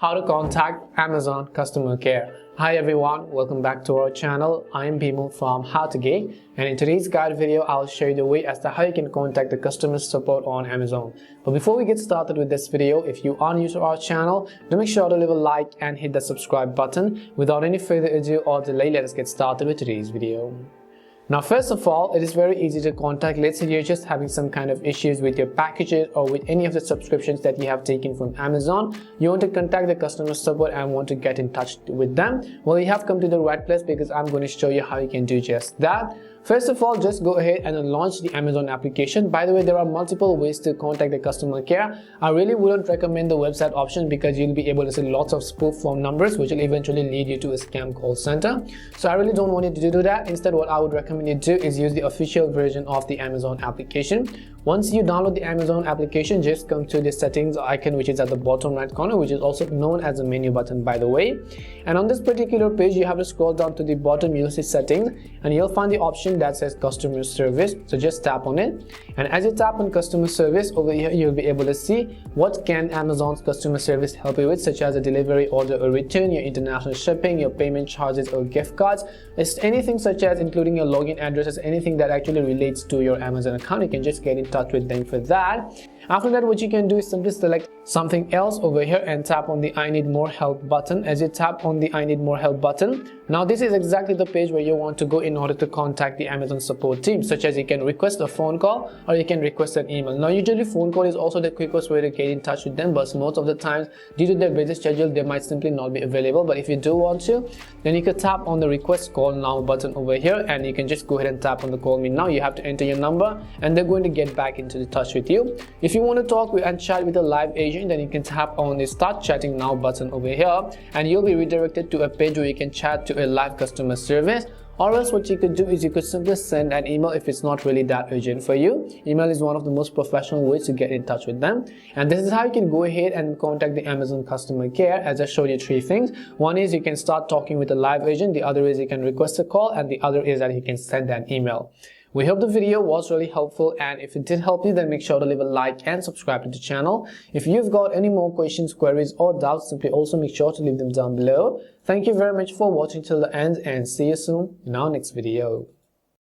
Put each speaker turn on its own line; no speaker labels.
How to contact Amazon customer care. Hi everyone, welcome back to our channel. I am Bimal from How to Geek, and in today's guide video I'll show you the way as to how you can contact the customer support on Amazon. But before we get started with this video, if you are new to our channel, do make sure to leave a like and hit the subscribe button. Without any further ado or delay, let us get started with today's video. Now, first of all, it is very easy to contact. Let's say you're just having some kind of issues with your packages or with any of the subscriptions that you have taken from Amazon. You want to contact the customer support and want to get in touch with them. Well, you have come to the right place because I'm going to show you how you can do just that. First of all, just go ahead and launch the Amazon application. By the way, there are multiple ways to contact the customer care. I really wouldn't recommend the website option because you'll be able to see lots of spoof phone numbers which will eventually lead you to a scam call center. So I really don't want you to do that. Instead, what I would recommend you do is use the official version of the Amazon application. Once you download the Amazon application, just come to the settings icon which is at the bottom right corner, which is also known as the menu button, by the way. And on this particular page, you have to scroll down to the bottom. You'll see settings and you'll find the option that says customer service. So just tap on it, and as you tap on customer service, over here you'll be able to see what can Amazon's customer service help you with, such as a delivery order or return, your international shipping, your payment charges or gift cards. It's anything such as including your login addresses, anything that actually relates to your Amazon account. You can just get in touch with them for that. After that, what you can do is simply select something else over here and tap on the I need more help button. As you tap on the I need more help button, now this is exactly the page where you want to go in order to contact the Amazon support team, such as you can request a phone call or you can request an email. Now usually phone call is also the quickest way to get in touch with them, but most of the times due to their busy schedule they might simply not be available. But if you do want to, then you can tap on the request call now button over here and you can just go ahead and tap on the call me now. You have to enter your number and they're going to get back into the touch with you. If you want to talk with and chat with a live agent, then you can tap on the start chatting now button over here and you'll be redirected to a page where you can chat to a live customer service. Or else what you could do is you could simply send an email if it's not really that urgent for you. Email is one of the most professional ways to get in touch with them. And this is how you can go ahead and contact the Amazon customer care. As I showed you three things. One is you can start talking with a live agent. The other is you can request a call. And the other is that you can send an email. We hope the video was really helpful, and if it did help you, then make sure to leave a like and subscribe to the channel. If you've got any more questions, queries or doubts, simply also make sure to leave them down below. Thank you very much for watching till the end and see you soon in our next video.